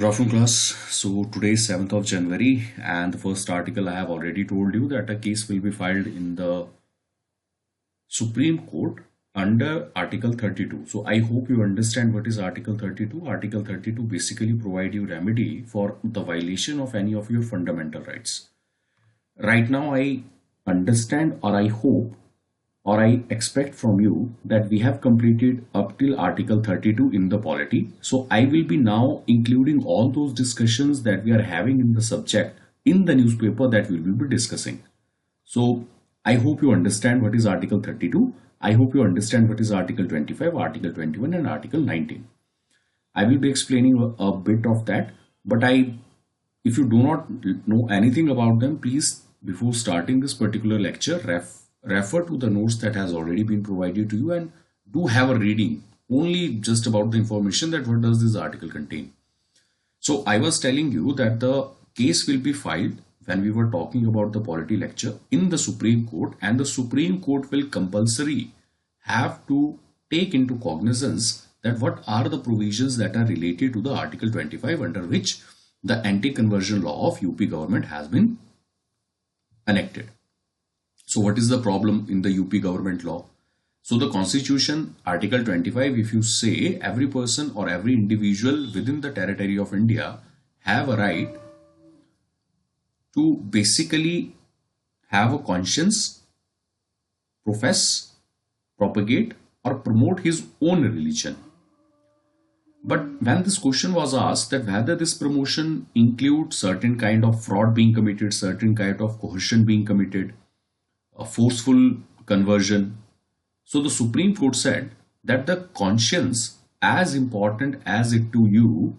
Good afternoon, class. So today is 7th of January, and the first article I have already told you that a case will be filed in the Supreme Court under Article 32. So I hope you understand what is Article 32. Article 32 basically provide you remedy for the violation of any of your fundamental rights. Right now, I understand or I hope or I expect from you that we have completed up till Article 32 in the polity. So I will be now including all those discussions that we are having in the subject in the newspaper that we will be discussing. So I hope you understand what is Article 32. I hope you understand what is Article 25, Article 21 and Article 19. I will be explaining a bit of that, but if you do not know anything about them, please before starting this particular lecture, refer to the notes that has already been provided to you and do have a reading only just about the information that what does this article contain. So I was telling you that the case will be filed when we were talking about the polity lecture in the Supreme Court, and the Supreme Court will compulsory have to take into cognizance that what are the provisions that are related to the Article 25 under which the anti-conversion law of UP government has been enacted. So what is the problem in the UP government law? So the constitution, Article 25, if you say every person or every individual within the territory of India have a right to basically have a conscience, profess, propagate or promote his own religion. But when this question was asked that whether this promotion includes certain kind of fraud being committed, certain kind of coercion being committed, a forceful conversion. So the Supreme Court said that the conscience, as important as it to you,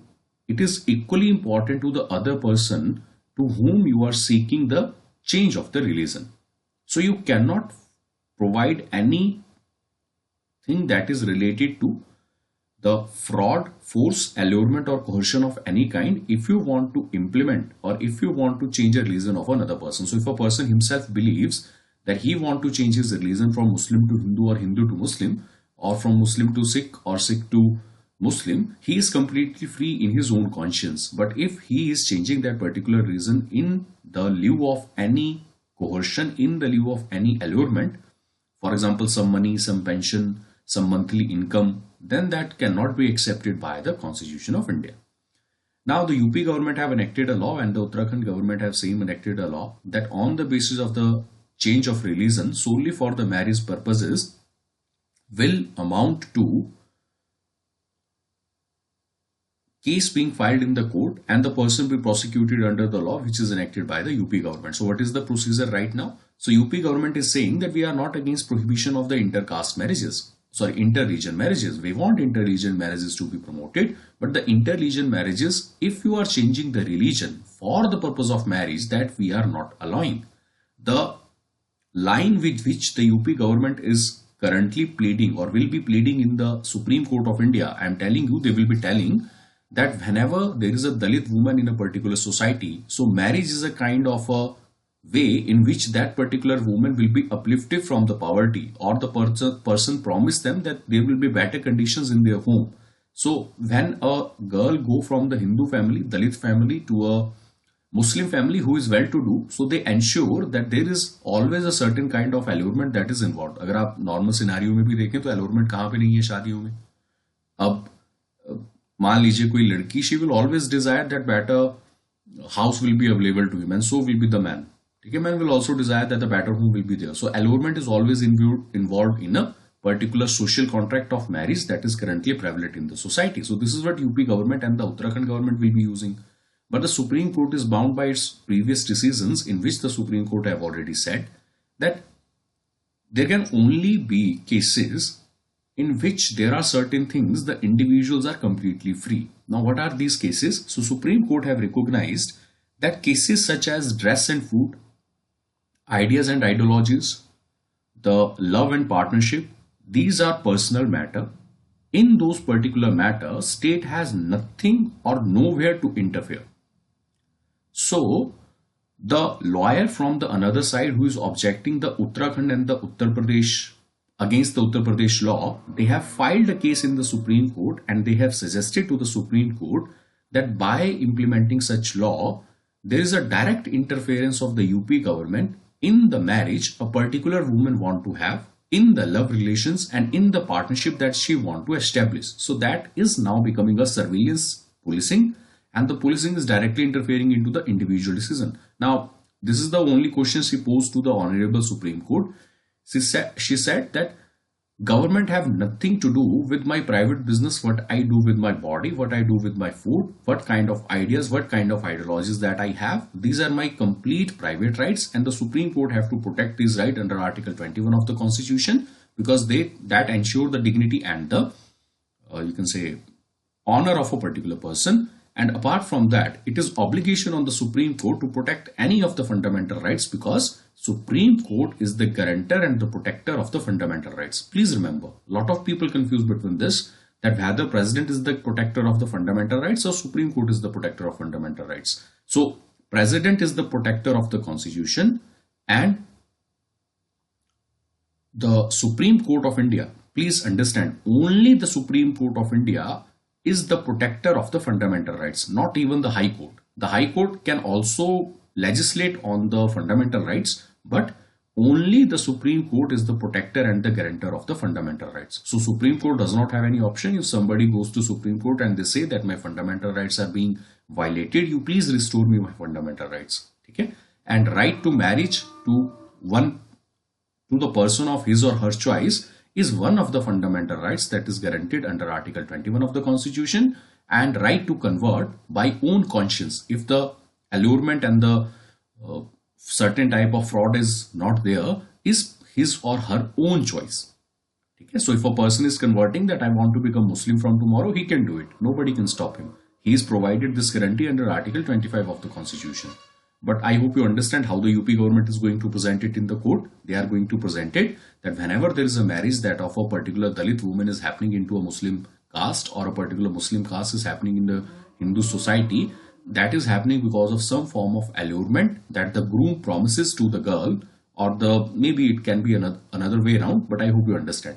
it is equally important to the other person to whom you are seeking the change of the religion. So you cannot provide anything that is related to the fraud, force, allurement or coercion of any kind if you want to implement or if you want to change a religion of another person. So if a person himself believes that he want to change his religion from Muslim to Hindu or Hindu to Muslim or from Muslim to Sikh or Sikh to Muslim, he is completely free in his own conscience. But if he is changing that particular reason in the lieu of any coercion, in the lieu of any allurement, for example, some money, some pension, some monthly income, then that cannot be accepted by the Constitution of India. Now the UP government have enacted a law and the Uttarakhand government have same enacted a law that on the basis of the change of religion solely for the marriage purposes will amount to case being filed in the court and the person be prosecuted under the law which is enacted by the UP government. So what is the procedure right now? So UP government is saying that we are not against prohibition of the intercaste marriages. Sorry, inter-region marriages. We want inter-region marriages to be promoted, but the inter-region marriages, if you are changing the religion for the purpose of marriage, that we are not allowing. The line with which the UP government is currently pleading or will be pleading in the Supreme Court of India, I am telling you, they will be telling that whenever there is a Dalit woman in a particular society, so marriage is a kind of a way in which that particular woman will be uplifted from the poverty, or the person promised them that there will be better conditions in their home. So when a girl go from the Hindu family, Dalit family to a Muslim family who is well to do, so they ensure that there is always a certain kind of allurement that is involved. अगर आप normal scenario में भी देखें तो allurement कहाँ पे नहीं है शादियों में. अब मान लीजिए कोई लड़की, she will always desire that better house will be available to him and so will be the man. ठीक है, man will also desire that the better home will be there. So allurement is always involved in a particular social contract of marriage that is currently prevalent in the society. So this is what UP government and the Uttarakhand government will be using. But the Supreme Court is bound by its previous decisions in which the Supreme Court have already said that there can only be cases in which there are certain things the individuals are completely free. Now what are these cases? So Supreme Court have recognized that cases such as dress and food, ideas and ideologies, the love and partnership, these are personal matter. In those particular matters, state has nothing or nowhere to interfere. So the lawyer from the another side who is objecting the Uttarakhand and the Uttar Pradesh against the Uttar Pradesh law, they have filed a case in the Supreme Court and they have suggested to the Supreme Court that by implementing such law, there is a direct interference of the UP government in the marriage a particular woman want to have, in the love relations and in the partnership that she want to establish. So that is now becoming a surveillance policing, and the policing is directly interfering into the individual decision. Now, this is the only question she posed to the Honorable Supreme Court. She said that government have nothing to do with my private business, what I do with my body, what I do with my food, what kind of ideas, what kind of ideologies that I have. These are my complete private rights, and the Supreme Court have to protect these rights under Article 21 of the Constitution, because that ensure the dignity and the you can say honor of a particular person. And apart from that, it is obligation on the Supreme Court to protect any of the fundamental rights, because Supreme Court is the guarantor and the protector of the fundamental rights. Please remember, a lot of people confuse between this, that whether President is the protector of the fundamental rights or Supreme Court is the protector of fundamental rights. So President is the protector of the Constitution, and the Supreme Court of India, please understand, only the Supreme Court of India is the protector of the fundamental rights, not even the High Court. The High Court can also legislate on the fundamental rights, but only the Supreme Court is the protector and the guarantor of the fundamental rights. So Supreme Court does not have any option. If somebody goes to Supreme Court and they say that my fundamental rights are being violated, you please restore me my fundamental rights. Okay? And right to marriage to the person of his or her choice is one of the fundamental rights that is guaranteed under Article 21 of the Constitution. And right to convert by own conscience, if the allurement and the certain type of fraud is not there, is his or her own choice. Okay? So if a person is converting that I want to become Muslim from tomorrow, he can do it. Nobody can stop him. He is provided this guarantee under Article 25 of the Constitution. But I hope you understand how the UP government is going to present it in the court. They are going to present it that whenever there is a marriage that of a particular Dalit woman is happening into a Muslim caste, or a particular Muslim caste is happening in the Hindu society, that is happening because of some form of allurement that the groom promises to the girl, or maybe it can be another way around, but I hope you understand.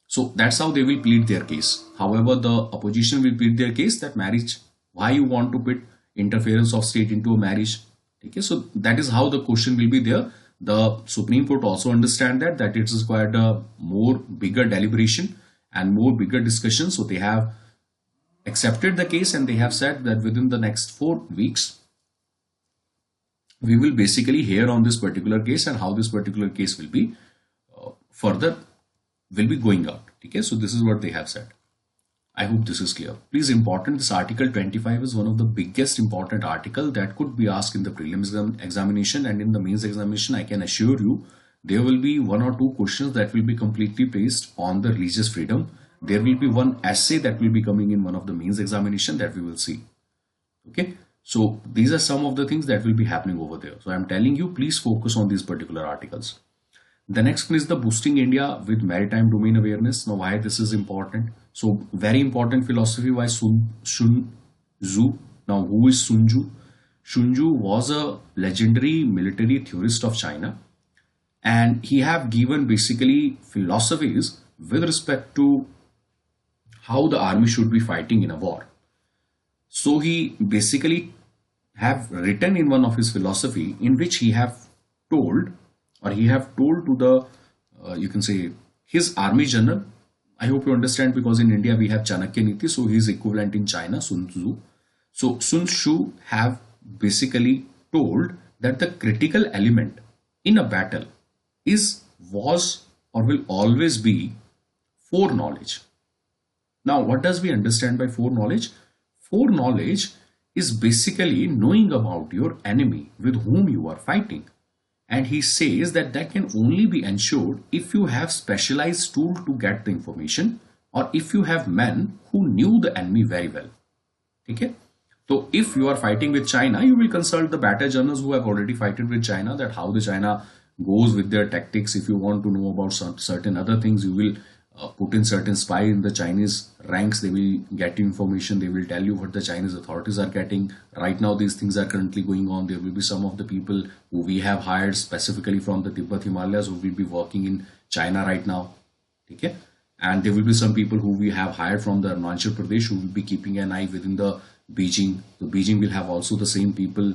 So that's how they will plead their case. However, the opposition will plead their case that marriage, why you want to put interference of state into a marriage. Okay, so that is how the question will be there. The Supreme Court also understand that it is required a more bigger deliberation and more bigger discussion. So they have accepted the case, and they have said that within the next 4 weeks, we will basically hear on this particular case and how this particular case will be further will be going out. Okay, so this is what they have said. I hope this is clear. Please important, this Article 25 is one of the biggest important article that could be asked in the prelims examination, and in the mains examination, I can assure you there will be 1 or 2 questions that will be completely based on the religious freedom. There will be one essay that will be coming in one of the mains examination that we will see. Okay, so these are some of the things that will be happening over there. So I am telling you, please focus on these particular articles. The next one is the boosting India with maritime domain awareness. Now, why this is important? So, very important philosophy by Sun Tzu. Now, who is Sun Tzu? Sun Tzu was a legendary military theorist of China, and he have given basically philosophies with respect to how the army should be fighting in a war. So, he basically have written in one of his philosophy in which he have told to the you can say his army general. I hope you understand, because in India we have Chanakya Niti, so he is equivalent in China, Sun Tzu. So Sun Tzu have basically told that the critical element in a battle was or will always be foreknowledge. Now, what does we understand by foreknowledge? Foreknowledge is basically knowing about your enemy with whom you are fighting. And he says that can only be ensured if you have specialized tool to get the information, or if you have men who knew the enemy very well. Okay? So if you are fighting with China, you will consult the battle journals who have already fighted with China, that how the China goes with their tactics. If you want to know about certain other things, you will put in certain spy in the Chinese ranks. They will get information. They will tell you what the Chinese authorities are getting. Right now, these things are currently going on. There will be some of the people who we have hired specifically from the Tibet Himalayas who will be working in China right now. Okay? and there will be some people who we have hired from the Arunachal Pradesh who will be keeping an eye within the Beijing. The Beijing will have also the same people.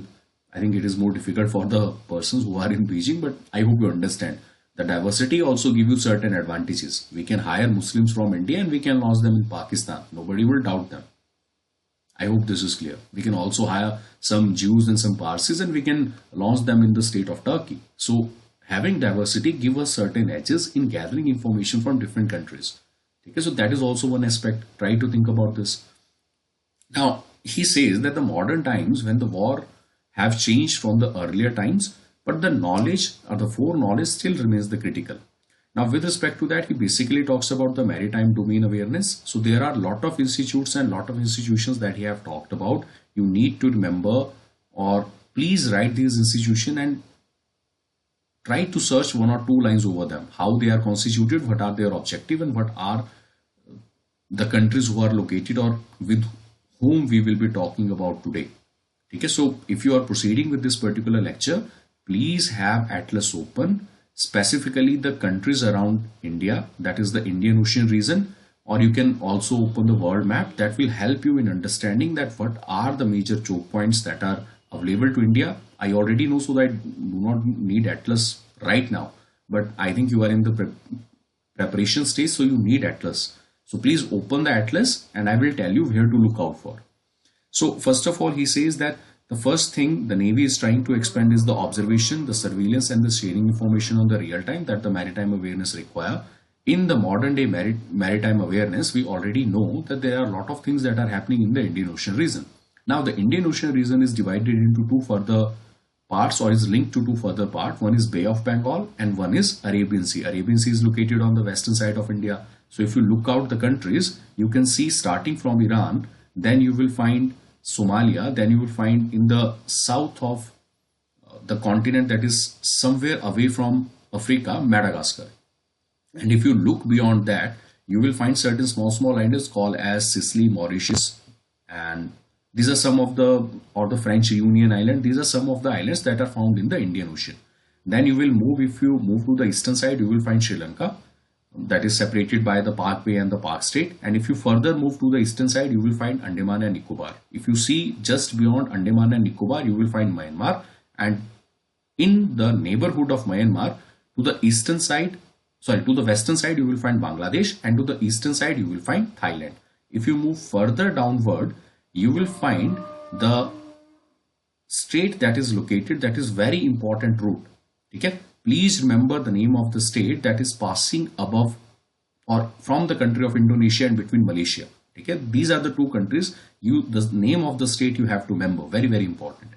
I think it is more difficult for the persons who are in Beijing, but I hope you understand. The diversity also give you certain advantages. We can hire Muslims from India and we can launch them in Pakistan. Nobody will doubt them. I hope this is clear. We can also hire some Jews and some Parsis and we can launch them in the state of Turkey. So having diversity give us certain edges in gathering information from different countries. Okay, so that is also one aspect. Try to think about this. Now, he says that the modern times when the war have changed from the earlier times, but the knowledge or the foreknowledge still remains the critical. Now, with respect to that, he basically talks about the maritime domain awareness. So there are a lot of institutes and lot of institutions that he have talked about. You need to remember or please write these institutions and try to search one or two lines over them. How they are constituted, what are their objective, and what are the countries who are located or with whom we will be talking about today. Okay, so if you are proceeding with this particular lecture, please have Atlas open, specifically the countries around India, that is the Indian Ocean region, or you can also open the world map. That will help you in understanding that what are the major choke points that are available to India. I already know, so that I do not need Atlas right now, but I think you are in the preparation stage, so you need Atlas. So please open the Atlas and I will tell you where to look out for. So first of all, he says that the first thing the Navy is trying to expand is the observation, the surveillance and the sharing information on the real time that the maritime awareness require. In the modern day maritime awareness, we already know that there are a lot of things that are happening in the Indian Ocean region. Now the Indian Ocean region is divided into two further parts or is linked to two further parts. One is Bay of Bengal and one is Arabian Sea. Arabian Sea is located on the western side of India. So if you look out the countries, you can see starting from Iran, then you will find Somalia, then you will find in the south of the continent that is somewhere away from Africa, Madagascar. And if you look beyond that, you will find certain small islands called as Sicily, Mauritius, and these are some of the, or the French Union Island, these are some of the islands that are found in the Indian Ocean. Then you will move, if you move to the eastern side, you will find Sri Lanka, that is separated by the Park Bay and the Park Strait. And if you further move to the eastern side, you will find Andaman and Nicobar. If you see just beyond Andaman and Nicobar, you will find Myanmar, and in the neighborhood of Myanmar, to the eastern side, to the western side, you will find Bangladesh, and to the eastern side, you will find Thailand. If you move further downward, you will find the state that is located, that is very important route. Okay? Please remember the name of the state that is passing above or from the country of Indonesia and between Malaysia. Okay? These are the two countries. The name of the state you have to remember. Very, very important.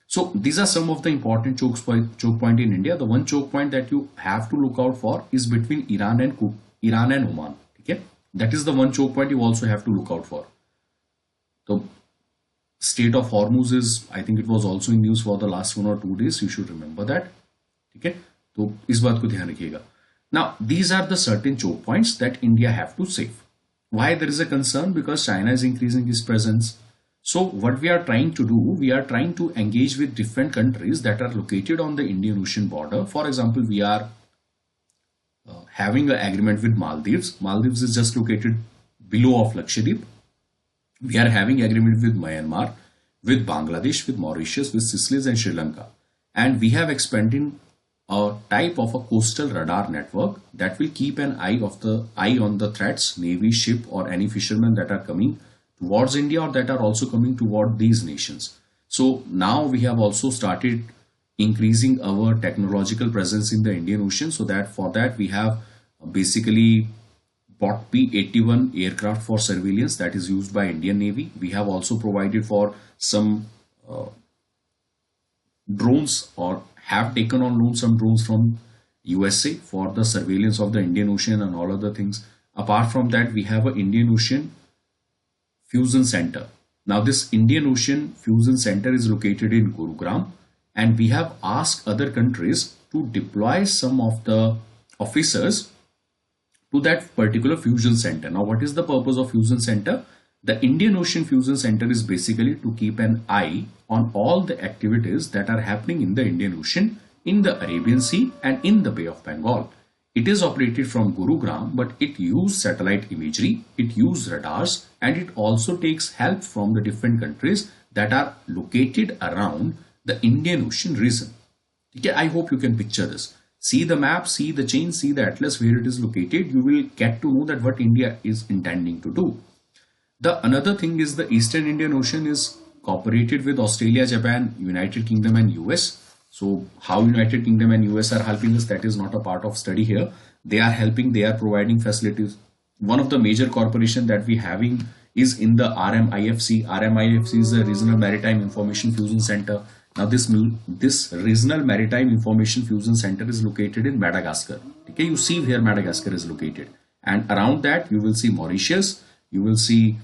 So these are some of the important choke point in India. The one choke point that you have to look out for is between Iran and Oman. Okay? That is the one choke point you also have to look out for. The state of Hormuz is, I think it was also in news for the last 1 or 2 days. You should remember that. Okay? So इस बात को ध्यान रखिएगा. Now these are the certain choke points that India have to save. Why there is a concern? Because China is increasing its presence. So what we are trying to do, we are trying to engage with different countries that are located on the Indian Ocean border. For example, we are having an agreement with Maldives. Maldives is just located below of Lakshadweep. We are having agreement with Myanmar, with Bangladesh, with Mauritius, with Seychelles and Sri Lanka. And we have expanded a type of a coastal radar network that will keep an eye on the threats, navy, ship or any fishermen that are coming towards India or that are also coming toward these nations. So now we have also started increasing our technological presence in the Indian Ocean. So that for that we have basically bought P-81 aircraft for surveillance that is used by Indian Navy. We have also provided for some drones or have taken on loan some drones from USA for the surveillance of the Indian Ocean and all other things. Apart from that, we have an Indian Ocean Fusion Center. Now this Indian Ocean Fusion Center is located in Gurugram, and we have asked other countries to deploy some of the officers to that particular fusion center. Now what is the purpose of fusion center? The Indian Ocean Fusion Center is basically to keep an eye on all the activities that are happening in the Indian Ocean, in the Arabian Sea and in the Bay of Bengal. It is operated from Gurugram, but it uses satellite imagery, it uses radars, and it also takes help from the different countries that are located around the Indian Ocean region. Okay, I hope you can picture this. See the map, see the chain, see the atlas where it is located. You will get to know that what India is intending to do. The another thing is the Eastern Indian Ocean is cooperated with Australia, Japan, United Kingdom and US. So how United Kingdom and US are helping us, that is not a part of study here. They are helping, they are providing facilities. One of the major corporation that we having is in the RMIFC. RMIFC is the Regional Maritime Information Fusion Center. Now this Regional Maritime Information Fusion Center is located in Madagascar. Okay, you see where Madagascar is located. And around that you will see Mauritius, you will see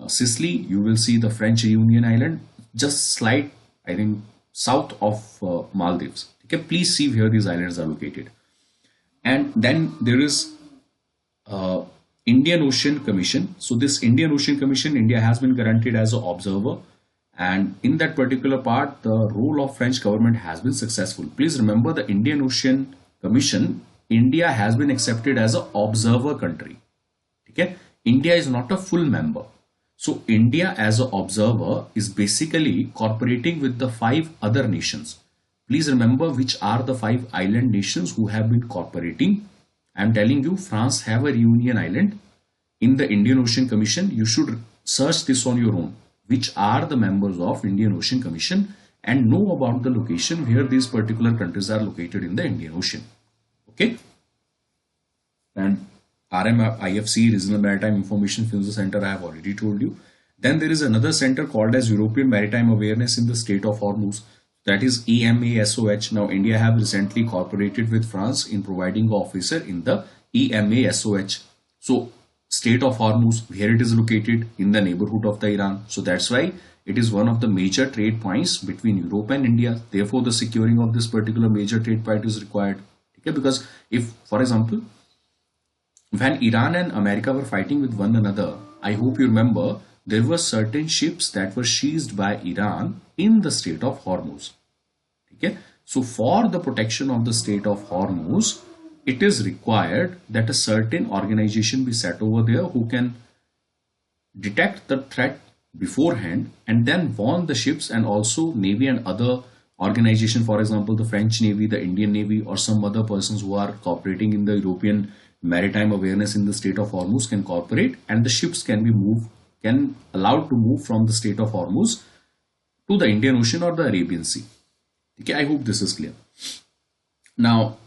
Sicily, you will see the French Reunion Island, just slight, I think, south of Maldives. Okay, please see where these islands are located. And then there is Indian Ocean Commission. So this Indian Ocean Commission, India has been granted as an observer. And in that particular part, the role of French government has been successful. Please remember the Indian Ocean Commission, India has been accepted as an observer country. Okay, India is not a full member. So India as an observer is basically cooperating with the 5 other nations. Please remember which are the 5 island nations who have been cooperating. I am telling you, France have a Reunion Island in the Indian Ocean Commission. You should search this on your own. Which are the members of Indian Ocean Commission and know about the location where these particular countries are located in the Indian Ocean. Okay. And RMIFC, Regional Maritime Information Fusion Center, I have already told you. Then there is another center called as European Maritime Awareness in the Strait of Hormuz. That is EMASOH. Now India have recently cooperated with France in providing an officer in the EMASOH. So Strait of Hormuz, where it is located in the neighborhood of the Iran. So that's why it is one of the major trade points between Europe and India. Therefore, the securing of this particular major trade point is required. Okay, because if, for example, when Iran and America were fighting with one another, I hope you remember, there were certain ships that were seized by Iran in the Strait of Hormuz. Okay, so for the protection of the Strait of Hormuz, it is required that a certain organization be set over there who can detect the threat beforehand and then warn the ships, and also Navy and other organization, for example, the French Navy, the Indian Navy, or some other persons who are cooperating in the European Maritime Awareness in the Strait of Hormuz can cooperate, and the ships can be allowed to move from the Strait of Hormuz to the Indian Ocean or the Arabian Sea. Okay, I hope this is clear. Now,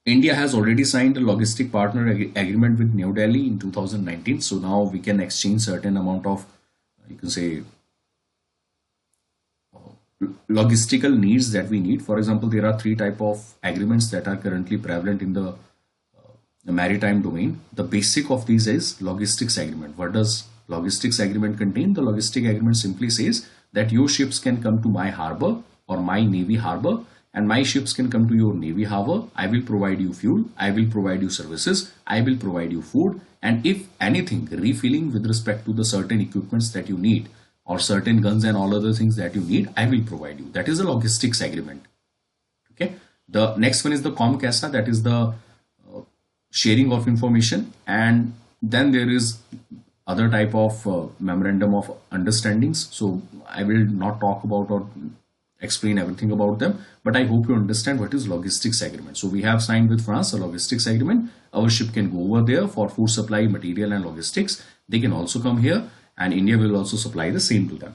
India has already signed a logistic partner agreement with New Delhi in 2019. So now we can exchange certain amount of, you can say, logistical needs that we need. For example, there are 3 types of agreements that are currently prevalent in the maritime domain. The basic of these is logistics agreement. What does logistics agreement contain? The logistic agreement simply says that your ships can come to my harbor or my navy harbor, and my ships can come to your navy harbor. I will provide you fuel, I will provide you services, I will provide you food, and if anything, refilling with respect to the certain equipments that you need or certain guns and all other things that you need, I will provide you. That is a logistics agreement. Okay. The next one is the COMCASA, that is the sharing of information, and then there is other type of memorandum of understandings. So I will not talk about or explain everything about them, but I hope you understand what is logistics agreement. So we have signed with France a logistics agreement. Our ship can go over there for food supply, material and logistics. They can also come here, and India will also supply the same to them.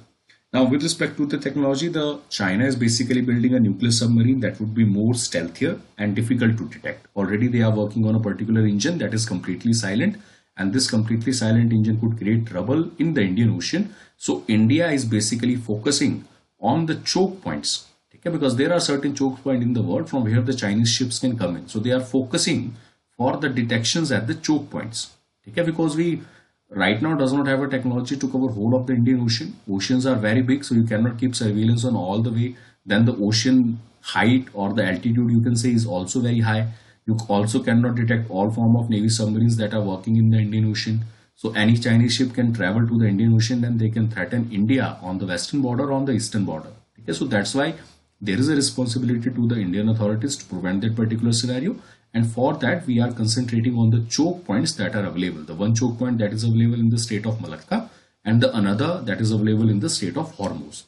Now, with respect to the technology, China is basically building a nuclear submarine that would be more stealthier and difficult to detect. Already they are working on a particular engine that is completely silent, and this completely silent engine could create trouble in the Indian Ocean. So India is basically focusing on the choke points, okay, because there are certain choke points in the world from where the Chinese ships can come in. So they are focusing for the detections at the choke points, okay, because we right now does not have a technology to cover whole of the Indian Ocean. Oceans are very big, so you cannot keep surveillance on all the way. Then the ocean height or the altitude, you can say, is also very high. You also cannot detect all form of Navy submarines that are working in the Indian Ocean. So any Chinese ship can travel to the Indian Ocean, then they can threaten India on the western border or on the eastern border. Okay, so that's why there is a responsibility to the Indian authorities to prevent that particular scenario. And for that, we are concentrating on the choke points that are available. The one choke point that is available in the state of Malacca and the another that is available in the state of Hormuz.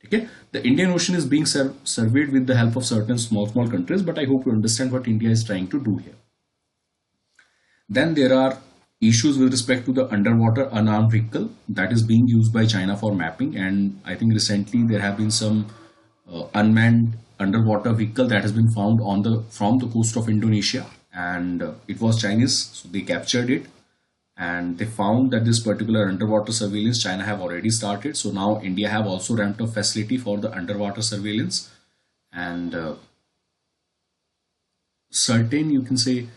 Okay? The Indian Ocean is being surveyed with the help of certain small countries, but I hope you understand what India is trying to do here. Then there are issues with respect to the underwater unarmed vehicle that is being used by China for mapping, and I think recently there have been some unmanned underwater vehicle that has been found from the coast of Indonesia, and it was Chinese, so they captured it, and they found that this particular underwater surveillance China have already started. So now India have also ramped up facility for the underwater surveillance, and certain, you can say,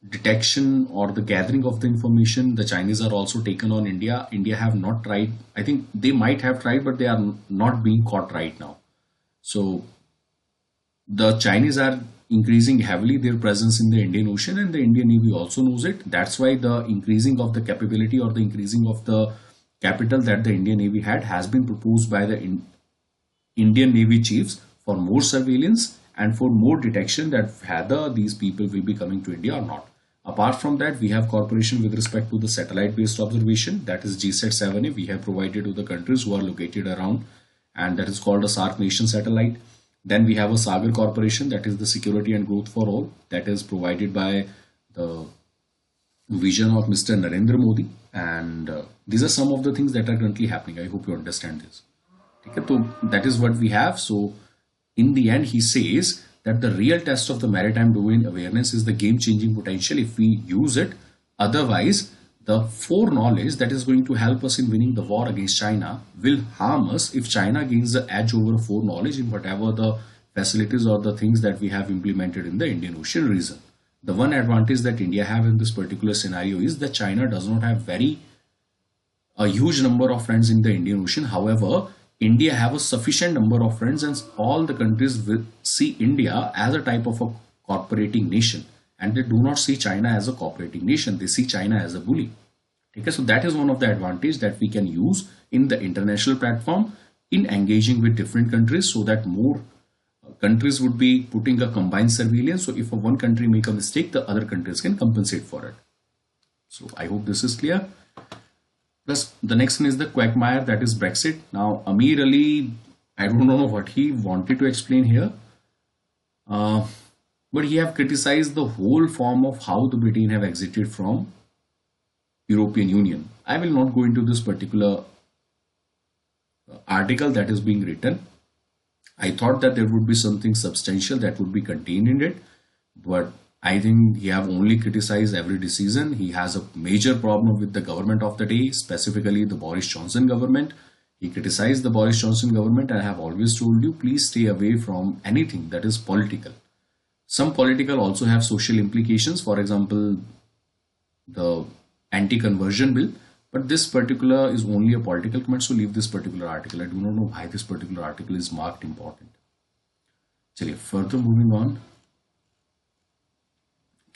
detection or the gathering of the information the Chinese are also taken on India. India have not tried. I think they might have tried, but they are not being caught right now. So the Chinese are increasing heavily their presence in the Indian Ocean, and the Indian Navy also knows it. That's why the increasing of the capability or the increasing of the capital that the Indian Navy has been proposed by the Indian Navy chiefs for more surveillance and for more detection that whether these people will be coming to India or not. Apart from that, we have cooperation with respect to the satellite-based observation, that is GSAT-7A. We have provided to the countries who are located around, and that is called a SARC Nation satellite. Then we have a Sagar Corporation, that is the security and growth for all, that is provided by the vision of Mr. Narendra Modi. And these are some of the things that are currently happening. I hope you understand this. Okay, so that is what we have. So in the end, he says that the real test of the maritime domain awareness is the game-changing potential if we use it. Otherwise, the foreknowledge that is going to help us in winning the war against China will harm us if China gains the edge over foreknowledge in whatever the facilities or the things that we have implemented in the Indian Ocean region. The one advantage that India have in this particular scenario is that China does not have a huge number of friends in the Indian Ocean. However, India have a sufficient number of friends, and all the countries will see India as a type of a cooperating nation, and they do not see China as a cooperating nation. They see China as a bully. Okay, so that is one of the advantages that we can use in the international platform in engaging with different countries, so that more countries would be putting a combined surveillance. So if one country make a mistake, the other countries can compensate for it. So I hope this is clear. Plus, the next one is the quagmire, that is Brexit. Now, Amir Ali, I don't know what he wanted to explain here, but he have criticized the whole form of how the Britain have exited from European Union. I will not go into this particular article that is being written. I thought that there would be something substantial that would be contained in it, but I think he have only criticized every decision. He has a major problem with the government of the day, specifically the Boris Johnson government. He criticized the Boris Johnson government. I have always told you, please stay away from anything that is political. Some political also have social implications. For example, the anti-conversion bill. But this particular is only a political comment, so leave this particular article. I do not know why this particular article is marked important. Chaliye, further moving on.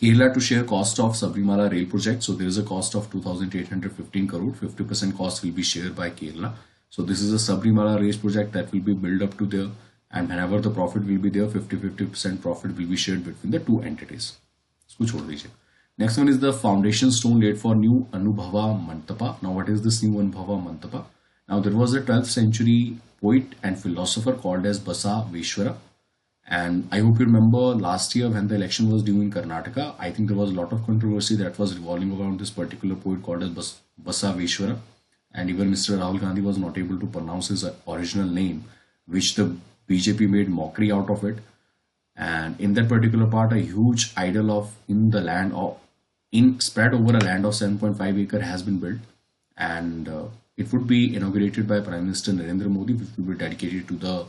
Kerala to share cost of Sabrimala rail project. So there is a cost of 2,815 crore. 50% cost will be shared by Kerala. So this is a Sabrimala rail project that will be built up to there, and whenever the profit will be there, 50% profit will be shared between the two entities. इसको छोड़ दीजिए. Next one is the foundation stone laid for new Anubhava Mantapa. Now what is this new Anubhava Mantapa? Now there was a 12th century poet and philosopher called as Basa Vishwara. And I hope you remember last year when the election was due in Karnataka, I think there was a lot of controversy that was revolving around this particular poet called as Basa Vishwara. And even Mr. Rahul Gandhi was not able to pronounce his original name, which the BJP made mockery out of it. And in that particular part, a huge idol of spread over a land of 7.5 acre has been built. And it would be inaugurated by Prime Minister Narendra Modi, which will be dedicated to the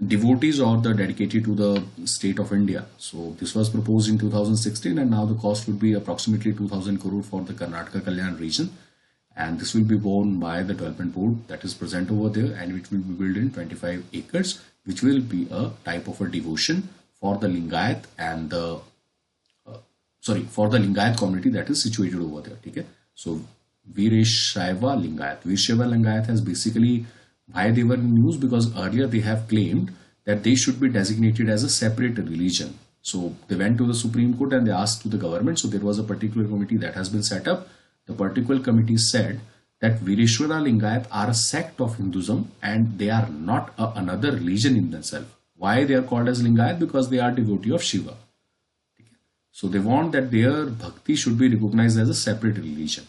devotees or the dedicated to the state of India. So this was proposed in 2016, and now the cost would be approximately 2,000 crore for the Karnataka Kalyan region, and this will be borne by the development board that is present over there, and which will be built in 25 acres, which will be a type of a devotion for the Lingayat and the for the Lingayat community that is situated over there. Okay? So Veershaiva Lingayat has basically, why they were in news, because earlier they have claimed that they should be designated as a separate religion. So they went to the Supreme Court and they asked to the government. So there was a particular committee that has been set up. The particular committee said that Vireshwara Lingayat are a sect of Hinduism and they are not another religion in themselves. Why they are called as Lingayat? Because they are devotee of Shiva. So they want that their bhakti should be recognized as a separate religion.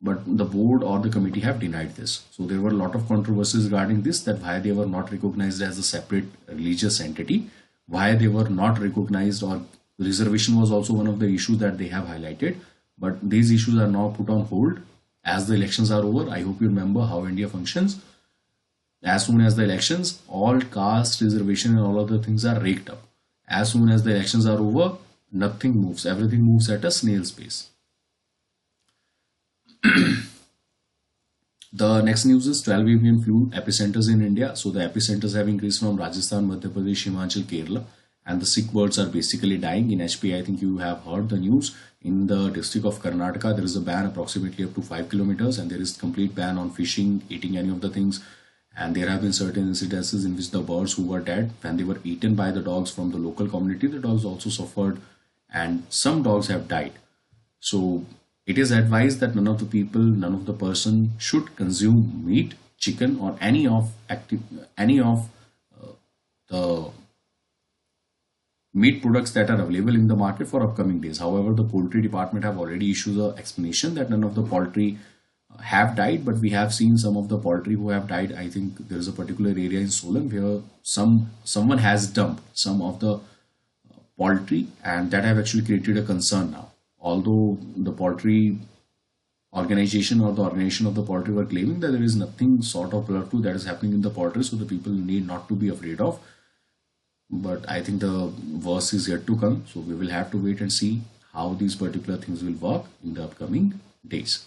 But the board or the committee have denied this. So there were a lot of controversies regarding this, that why they were not recognized as a separate religious entity, why they were not recognized, or reservation was also one of the issues that they have highlighted. But these issues are now put on hold as the elections are over. I hope you remember how India functions. As soon as the elections, all caste reservation and all other things are raked up. As soon as the elections are over, nothing moves. Everything moves at a snail's pace. The next news is 12 avian flu epicenters in India. So the epicenters have increased from Rajasthan, Madhya Pradesh, Himachal, Kerala, and the sick birds are basically dying. In HP, I think you have heard the news. In the district of Karnataka, there is a ban approximately up to 5 kilometers, and there is complete ban on fishing, eating any of the things. And there have been certain incidences in which the birds who were dead, when they were eaten by the dogs from the local community, the dogs also suffered, and some dogs have died. So it is advised that none of the people, none of the person should consume meat, chicken, or any of the meat products that are available in the market for upcoming days. However, the poultry department have already issued an explanation that none of the poultry have died, but we have seen some of the poultry who have died. I think there is a particular area in Solan where someone has dumped some of the poultry, and that have actually created a concern now. Although the poultry organization or the organization of the poultry were claiming that there is nothing sort of bird flu that is happening in the poultry, so the people need not to be afraid of. But I think the worst is yet to come, so we will have to wait and see how these particular things will work in the upcoming days.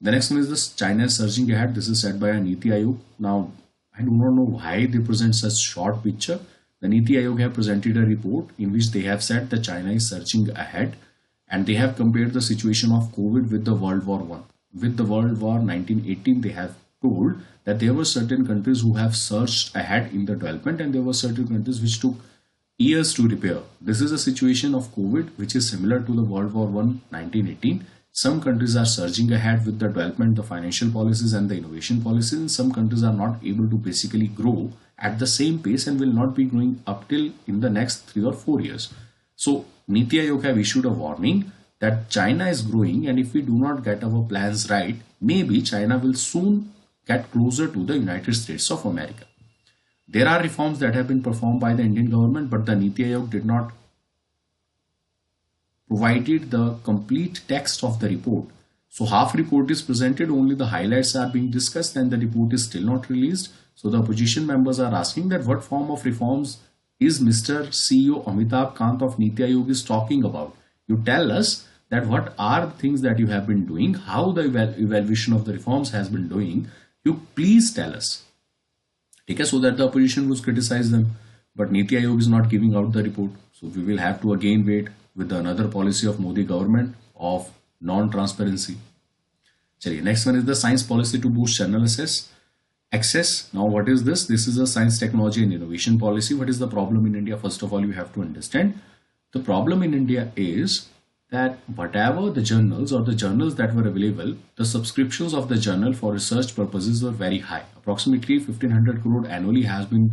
The next one is this: China is surging ahead. This is said by a Niti Aayog. Now, I do not know why they present such short picture. The Niti Aayog have presented a report in which they have said that China is surging ahead, and they have compared the situation of COVID with the World War I. With the World War 1918, they have told that there were certain countries who have surged ahead in the development, and there were certain countries which took years to repair. This is a situation of COVID which is similar to the World War I 1918. Some countries are surging ahead with the development, the financial policies and the innovation policies, and some countries are not able to basically grow at the same pace and will not be growing up till in the next 3 or 4 years. So Niti Aayog have issued a warning that China is growing, and if we do not get our plans right, maybe China will soon get closer to the United States of America. There are reforms that have been performed by the Indian government, but the Niti Aayog did not provided the complete text of the report. So half report is presented, only the highlights are being discussed, and the report is still not released. So the opposition members are asking that what form of reforms is Mr. CEO Amitabh Kant of Niti Aayog is talking about. You tell us that what are the things that you have been doing, how the evaluation of the reforms has been doing. You please tell us. Okay, so that the opposition would criticize them. But Niti Aayog is not giving out the report. So we will have to again wait with another policy of Modi government of non-transparency. Next one is the science policy to boost journal access. Now what is this? This is a science, technology and innovation policy. What is the problem in India? First of all, you have to understand the problem in India is that whatever the journals or the journals that were available, the subscriptions of the journal for research purposes were very high. Approximately 1500 crore annually has been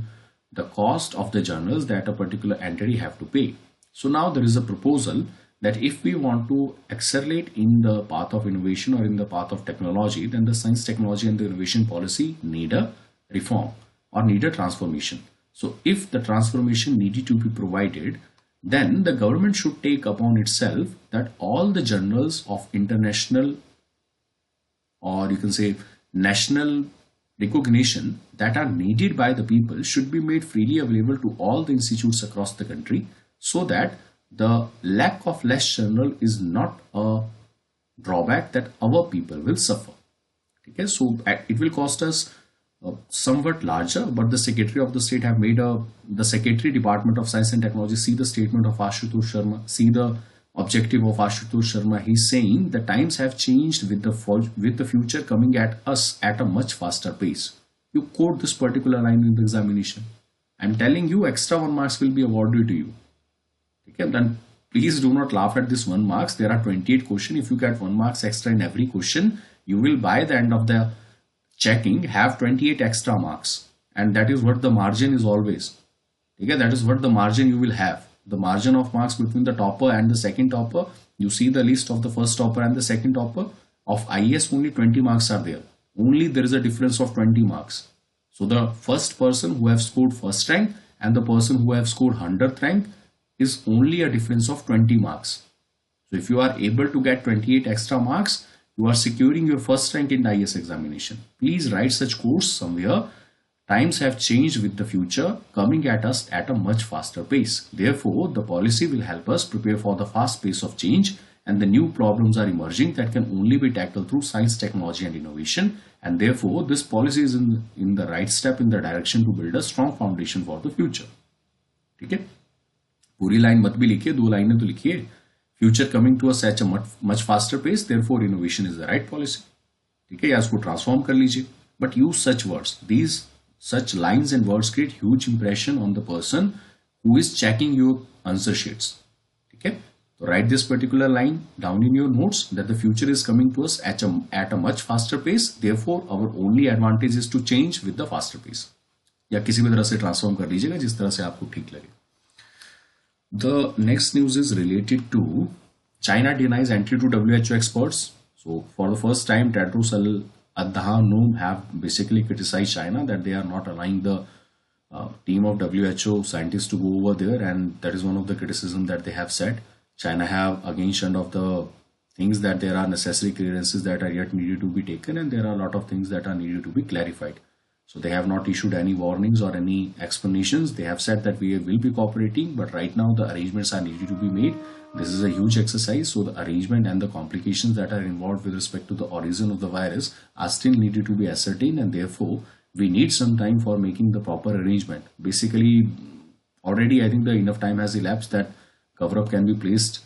the cost of the journals that a particular entity have to pay. So now there is a proposal that if we want to accelerate in the path of innovation or in the path of technology, then the science, technology and the innovation policy need a reform or need a transformation. So if the transformation needed to be provided, then the government should take upon itself that all the journals of international or you can say national recognition that are needed by the people should be made freely available to all the institutes across the country, so that the lack of less journal is not a drawback that our people will suffer. Okay, so it will cost us somewhat larger, but the Secretary of the State have made the Secretary Department of Science and Technology, see the statement of Ashutosh Sharma, see the objective of Ashutosh Sharma. He's saying the times have changed with the future coming at us at a much faster pace. You quote this particular line in the examination. I'm telling you, extra 1 marks will be awarded to you. Okay, then please do not laugh at this 1 marks. There are 28 questions. If you get 1 marks extra in every question, you will by the end of the checking have 28 extra marks, and that is what the margin is always. Okay, that is what the margin you will have. The margin of marks between the topper and the second topper. You see the list of the first topper and the second topper of IAS. Only 20 marks are there. Only there is a difference of 20 marks. So the first person who have scored first rank and the person who have scored 100th rank is only a difference of 20 marks. So if you are able to get 28 extra marks, you are securing your first rank in the IAS examination. Please write such course somewhere. Times have changed with the future coming at us at a much faster pace. Therefore, the policy will help us prepare for the fast pace of change, and the new problems are emerging that can only be tackled through science, technology and innovation. And therefore, this policy is in the right step in the direction to build a strong foundation for the future. ठीक है, पूरी line मत भी लिखिए, 2 लाइनें तो लिखिए. Future coming to us at a much faster pace, therefore innovation is the right policy. ठीक है, या इसको ट्रांसफॉर्म कर लीजिए. But use such words. These such lines and words create huge impression on the person who is checking your answer sheets. Okay, so write this particular line down in your notes that the future is coming to us at a much faster pace. Therefore, our only advantage is to change with the faster pace. या किसी भी तरह से transform कर लीजिएगा जिस तरह से आपको ठीक लगे. The next news is related to China denies entry to WHO experts. So for the first time, Tedros Adhanom have basically criticized China that they are not allowing the team of WHO scientists to go over there, and that is one of the criticism that they have said. China have again shunned of the things that there are necessary clearances that are yet needed to be taken, and there are a lot of things that are needed to be clarified. So they have not issued any warnings or any explanations. They have said that we will be cooperating, but right now the arrangements are needed to be made. This is a huge exercise, so the arrangement and the complications that are involved with respect to the origin of the virus are still needed to be ascertained, and therefore we need some time for making the proper arrangement. Basically, already I think the enough time has elapsed that cover-up can be placed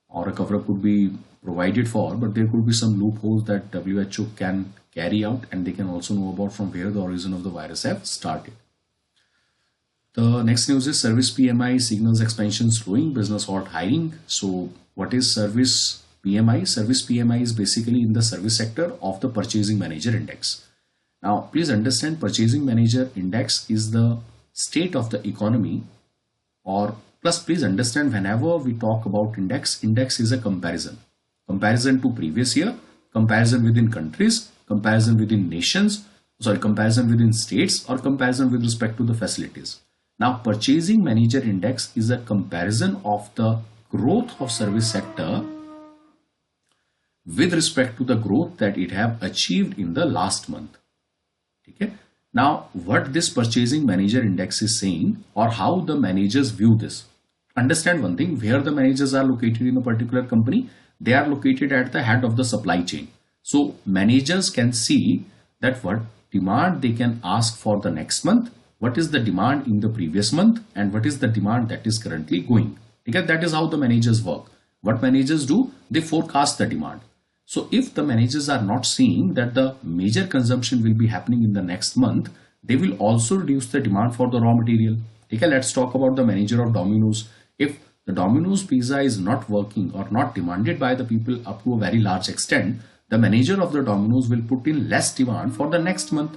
or a cover-up could be provided for, but there could be some loopholes that WHO can carry out, and they can also know about from where the origin of the virus have started. The next news is service PMI signals expansion slowing, business halt hiring. So what is service PMI? Service PMI is basically in the service sector of the purchasing manager index. Now please understand, purchasing manager index is the state of the economy, or plus please understand, whenever we talk about index is a comparison to previous year, comparison within countries, comparison within nations, comparison within states, or comparison with respect to the facilities. Now, purchasing manager index is a comparison of the growth of service sector with respect to the growth that it have achieved in the last month. Okay? Now, what this purchasing manager index is saying, or how the managers view this. Understand one thing, where the managers are located in a particular company, they are located at the head of the supply chain. So managers can see that what demand they can ask for the next month, what is the demand in the previous month, and what is the demand that is currently going. Because that is how the managers work. What managers do, they forecast the demand. So if the managers are not seeing that the major consumption will be happening in the next month, they will also reduce the demand for the raw material. Okay, let's talk about the manager of Domino's. If the Domino's pizza is not working or not demanded by the people up to a very large extent, the manager of the Domino's will put in less demand for the next month.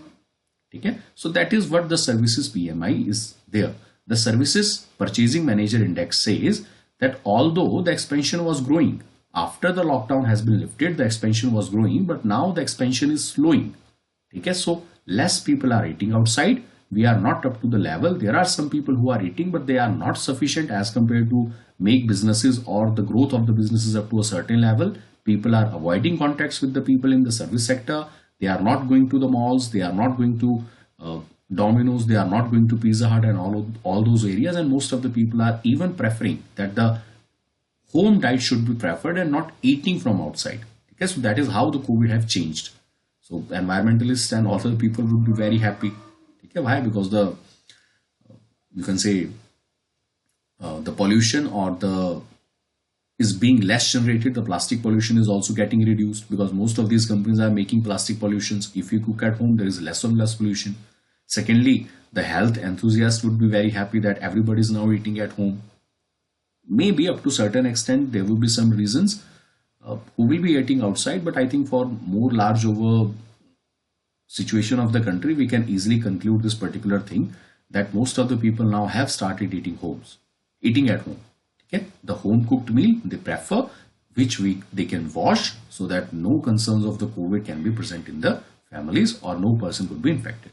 Okay? So that is what the services PMI is there. The services purchasing manager index says that although the expansion was growing, after the lockdown has been lifted, the expansion was growing, but now the expansion is slowing. Okay? So less people are eating outside. We are not up to the level. There are some people who are eating, but they are not sufficient as compared to make businesses or the growth of the businesses up to a certain level. People are avoiding contacts with the people in the service sector. They are not going to the malls. They are not going to Domino's. They are not going to Pizza Hut and all those areas. And most of the people are even preferring that the home diet should be preferred and not eating from outside. Okay, so that is how the COVID have changed. So environmentalists and all the people would be very happy. Okay, why? Because the you can say the pollution or the is being less generated. The plastic pollution is also getting reduced because most of these companies are making plastic pollutions. If you cook at home, there is less and less pollution. Secondly, the health enthusiast would be very happy that everybody is now eating at home. Maybe up to certain extent there will be some reasons who will be eating outside, but I think for more large over situation of the country, we can easily conclude this particular thing that most of the people now have started eating at home. Okay, the home cooked meal they prefer, which they can wash so that no concerns of the COVID can be present in the families or no person could be infected.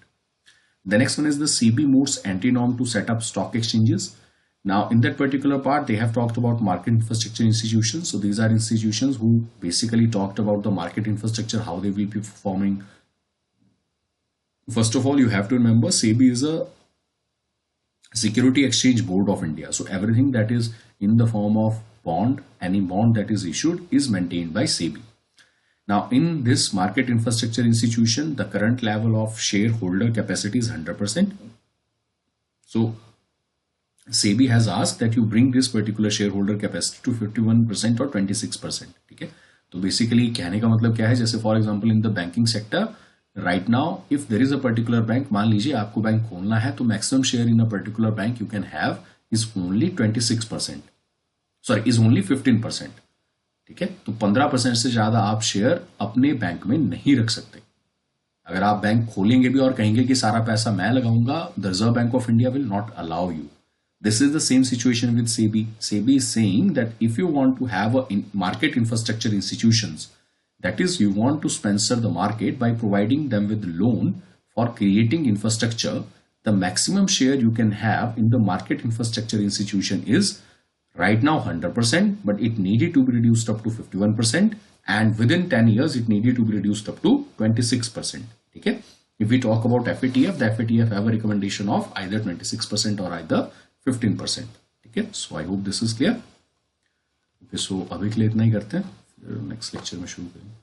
The next one is the SEBI moves anti-norm to set up stock exchanges. Now, in that particular part, they have talked about market infrastructure institutions. So these are institutions who basically talked about the market infrastructure, how they will be performing. First of all, you have to remember SEBI is a Security Exchange Board of India. So everything that is in the form of bond, any bond that is issued is maintained by SEBI. Now, in this market infrastructure institution, the current level of shareholder capacity is 100%. So SEBI has asked that you bring this particular shareholder capacity to 51% or 26%. ठीक है, तो basically कहने का मतलब क्या है, जैसे for example in the banking sector right now, if there is a particular bank, मान लीजिए आपको बैंक खोलना है, तो maximum share in a particular bank you can have is only 26%. Sorry, is only 15%. ठीक है, तो 15% से ज्यादा आप शेयर अपने बैंक में नहीं रख सकते. अगर आप बैंक खोलेंगे भी और कहेंगे कि सारा पैसा मैं लगाऊंगा, the reserve bank of India will not allow you. This is the same situation with SEBI. SEBI is saying that if you want to have a market infrastructure institutions, that is, you want to sponsor the market by providing them with loan for creating infrastructure, the maximum share you can have in the market infrastructure institution is right now 100%, but it needed to be reduced up to 51%, and within 10 years it needed to be reduced up to 26%. Okay? If we talk about FATF, the FATF have a recommendation of either 26% or either 15%. ठीक है, so I hope this is clear. Okay, so अभी के लिए इतना ही करते हैं, फिर next lecture में शुरू करेंगे.